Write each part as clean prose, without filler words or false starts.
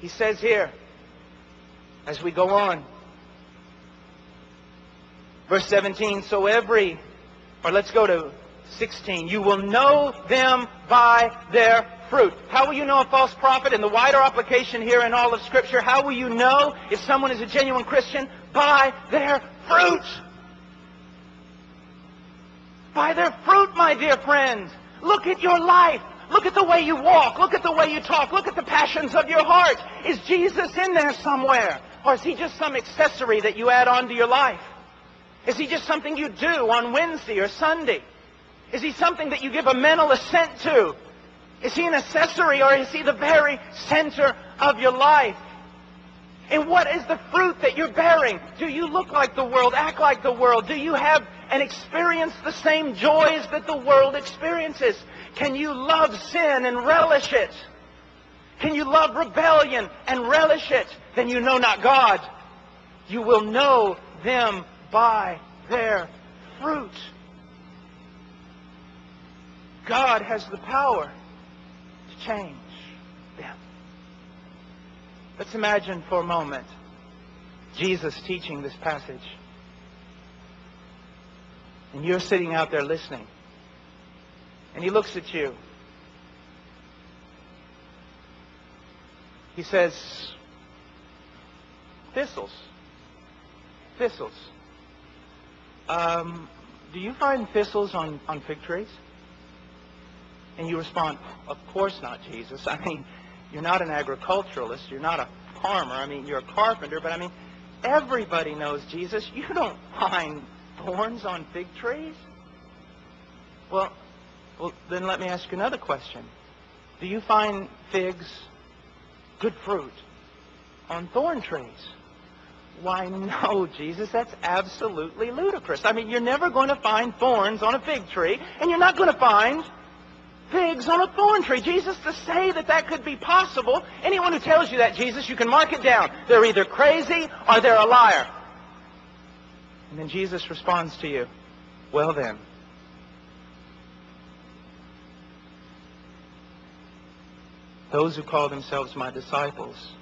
He says here, as we go on, verse 17, let's go to 16. You will know them by their fruit. How will you know a false prophet? In the wider application here in all of Scripture, how will you know if someone is a genuine Christian? By their fruit. By their fruit, my dear friends. Look at your life. Look at the way you walk. Look at the way you talk. Look at the passions of your heart. Is Jesus in there somewhere? Or is He just some accessory that you add on to your life? Is He just something you do on Wednesday or Sunday? Is He something that you give a mental assent to? Is He an accessory, or is He the very center of your life? And what is the fruit that you're bearing? Do you look like the world, act like the world? Do you have and experience the same joys that the world experiences? Can you love sin and relish it? Can you love rebellion and relish it? Then you know not God. You will know them by their fruit. God has the power to change them. Let's imagine for a moment Jesus teaching this passage. And you're sitting out there listening. And He looks at you. He says, thistles. Thistles. Do you find thistles on fig trees? And you respond, of course not, Jesus. I mean, you're not an agriculturalist. You're not a farmer. I mean, you're a carpenter. But I mean, everybody knows Jesus. You don't find thorns on fig trees? Well, then let me ask you another question. Do you find figs, good fruit, on thorn trees? Why, no, Jesus, that's absolutely ludicrous. I mean, you're never going to find thorns on a fig tree, and you're not going to find figs on a thorn tree. Jesus, to say that that could be possible, anyone who tells you that, Jesus, you can mark it down. They're either crazy or they're a liar. And then Jesus responds to you, well then, those who call themselves my disciples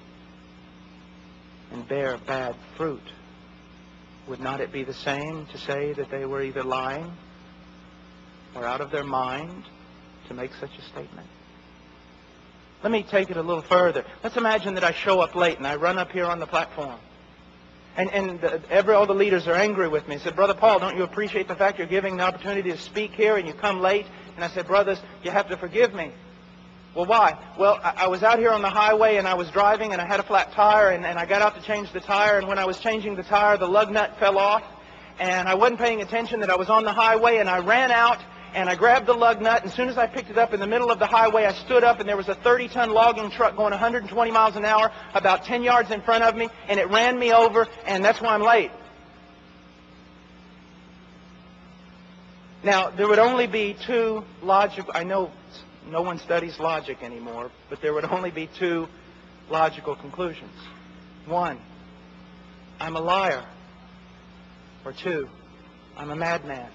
and bear bad fruit, would not it be the same to say that they were either lying or out of their mind to make such a statement? Let me take it a little further. Let's imagine that I show up late and I run up here on the platform. And all the leaders are angry with me. They said, Brother Paul, don't you appreciate the fact you're giving the opportunity to speak here and you come late? And I said, brothers, you have to forgive me. Well, why? Well, I was out here on the highway and I was driving and I had a flat tire and I got out to change the tire, and when I was changing the tire, the lug nut fell off and I wasn't paying attention that I was on the highway, and I ran out and I grabbed the lug nut, and as soon as I picked it up in the middle of the highway, I stood up and there was a 30-ton logging truck going 120 miles an hour about 10 yards in front of me, and it ran me over, and that's why I'm late. Now, there would only be two logical, I know no one studies logic anymore, but there would only be two logical conclusions. One, I'm a liar. Or two, I'm a madman.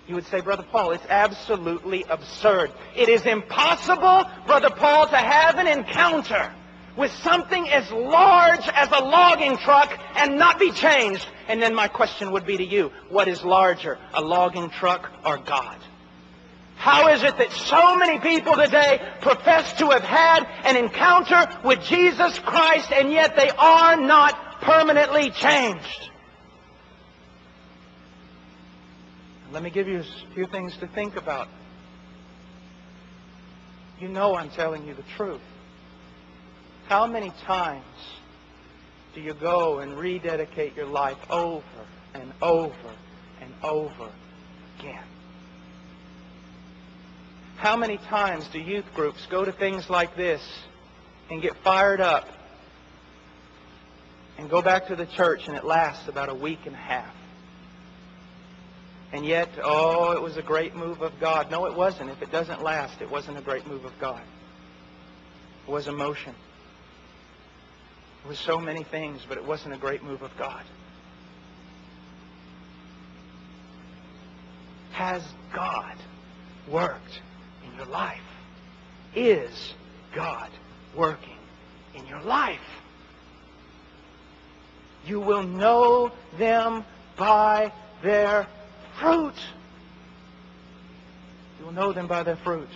You would say, Brother Paul, it's absolutely absurd. It is impossible, Brother Paul, to have an encounter with something as large as a logging truck and not be changed. And then my question would be to you, what is larger, a logging truck or God? How is it that so many people today profess to have had an encounter with Jesus Christ, and yet they are not permanently changed? Let me give you a few things to think about. You know I'm telling you the truth. How many times do you go and rededicate your life over and over and over again? How many times do youth groups go to things like this and get fired up and go back to the church, and it lasts about a week and a half? And yet, oh, it was a great move of God. No, it wasn't. If it doesn't last, it wasn't a great move of God. It was emotion. It was so many things, but it wasn't a great move of God. Has God worked in your life? Is God working in your life? your life. You will know them by their fruit. You will know them by their fruit.